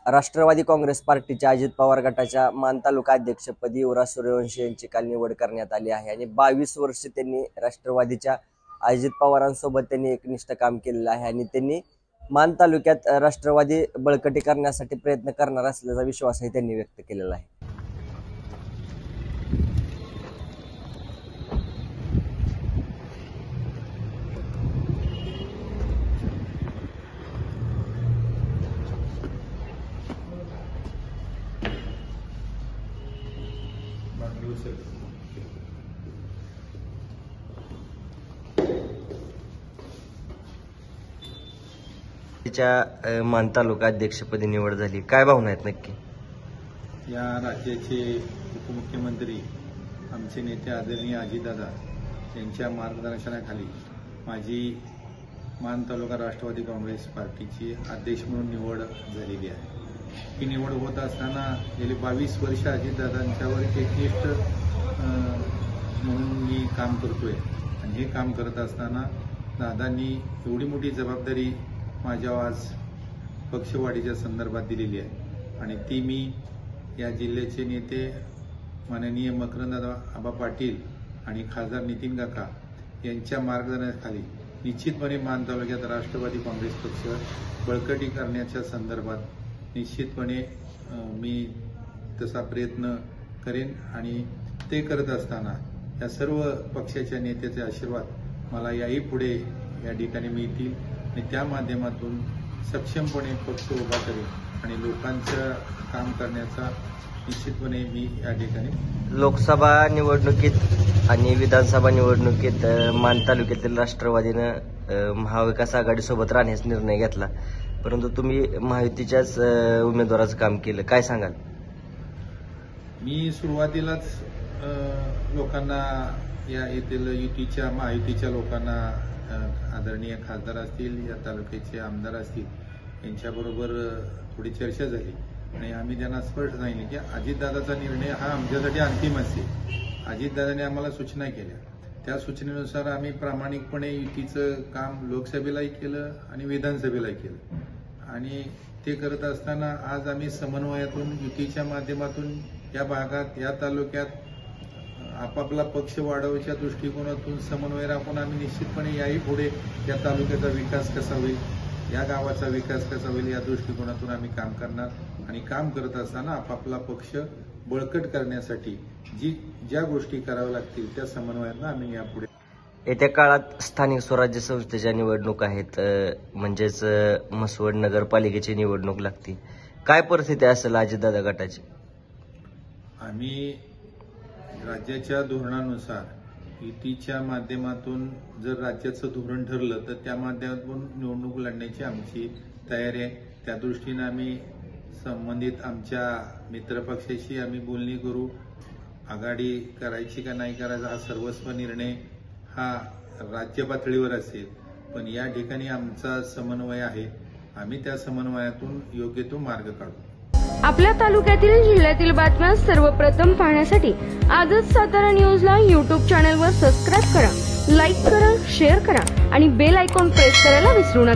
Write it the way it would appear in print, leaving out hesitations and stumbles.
राष्ट्रवादी काँग्रेस पार्टीच्या अजित पवार गटाच्या मान तालुका अध्यक्षपदी युवराज सूर्यवंशी यांची काल निवड करण्यात आली आहे आणि 22 वर्ष त्यांनी राष्ट्रवादीच्या अजित पवारांसोबत त्यांनी एकनिष्ठ काम केलेलं आहे आणि त्यांनी मान तालुक्यात राष्ट्रवादी बळकटी करण्यासाठी प्रयत्न करणार असल्याचा विश्वासही त्यांनी व्यक्त केलेला आहे। मान तालुका अध्यक्षपदी निवड झाली, काय भावना आहेत नक्की? या राज्याचे उपमुख्यमंत्री आमचे नेते आदरणीय अजितदादा यांच्या मार्गदर्शनाखाली माझी मान तालुका राष्ट्रवादी काँग्रेस पार्टीची अध्यक्ष म्हणून निवड झालेली आहे। ही निवड होत असताना गेली 22 वर्ष अजितदादांच्यावर एकनिष्ठ म्हणून मी काम करतोय आणि हे काम करत असताना दादांनी एवढी मोठी जबाबदारी माझ्या आज पक्षवाढीच्या संदर्भात दिलेली आहे आणि ती मी या जिल्ह्याचे नेते माननीय मकरंद आबा पाटील आणि खासदार नितीन काका यांच्या मार्गदर्शनाखाली निश्चितपणे मान तालुक्यात राष्ट्रवादी काँग्रेस पक्ष बळकटी करण्याच्या संदर्भात निश्चितपणे मी तसा प्रयत्न करेन आणि ते करत असताना या सर्व पक्षाच्या नेत्याचे आशीर्वाद मला याही पुढे या ठिकाणी मिळतील आणि त्या माध्यमातून सक्षमपणे पक्ष उभा करेन आणि लोकांचं काम करण्याचा निश्चितपणे मी या ठिकाणी लोकसभा निवडणुकीत आणि विधानसभा निवडणुकीत मान तालुक्यातील राष्ट्रवादीनं महाविकास आघाडीसोबत राहण्याचा निर्णय घेतला, परंतु तुम्ही महायुतीच्याच उमेदवाराचं काम केलं, काय सांगाल? मी सुरुवातीलाच लोकांना या येथील युतीच्या महायुतीच्या लोकांना आदरणीय खासदार असतील, या तालुक्याचे आमदार असतील यांच्याबरोबर थोडी चर्चा झाली आणि आम्ही त्यांना स्पष्ट सांगितले की अजितदादाचा निर्णय हा आमच्यासाठी अंतिम असेल। अजितदादांनी आम्हाला सूचना केल्या, त्या सूचनेनुसार आम्ही प्रामाणिकपणे युतीचं काम लोकसभेलाही केलं आणि विधानसभेलाही केलं आणि ते करत असताना आज आम्ही समन्वयातून युतीच्या माध्यमातून या भागात या तालुक्यात आपापला पक्ष वाढवण्याच्या दृष्टिकोनातून समन्वय राखून आम्ही निश्चितपणे याही पुढे या तालुक्याचा विकास कसा होईल, या गावाचा विकास कसा होईल या दृष्टिकोनातून आम्ही काम करणार आणि काम करत असताना आपापला पक्ष बळकट करण्यासाठी ज्या गोष्टी कराव्या लागतील त्या समन्वयानं आम्ही यापुढे। येत्या काळात स्थानिक स्वराज्य संस्थेच्या निवडणूक आहेत, म्हणजेच म्हसवड नगरपालिकेची निवडणूक लागते, काय परिस्थिती असेल अजितदादा गटाची? आम्ही राज्याच्या धोरणानुसार युतीच्या माध्यमातून जर राज्याचं धोरण ठरलं तर त्या माध्यमातून निवडणूक लढण्याची आमची तयारी आहे। त्या दृष्टीनं आम्ही संबंधित आमच्या मित्रपक्षाशी आम्ही बोलणी करू, आघाडी करायची का नाही करायचा हा सर्वस्व निर्णय हा राज्य पातळीवर असेल, पण या ठिकाणी आमचा समन्वय आहे, आम्ही त्या समन्वयातून योग्य तो मार्ग काढू। आपल्या तालुक्यातील जिल्ह्यातील बातम्या सर्वप्रथम पाहण्यासाठी आजच सातारा न्यूजला YouTube चॅनलवर सबस्क्राईब करा, लाईक करा, शेअर करा आणि बेल आयकॉन प्रेस करायला विसरू नका।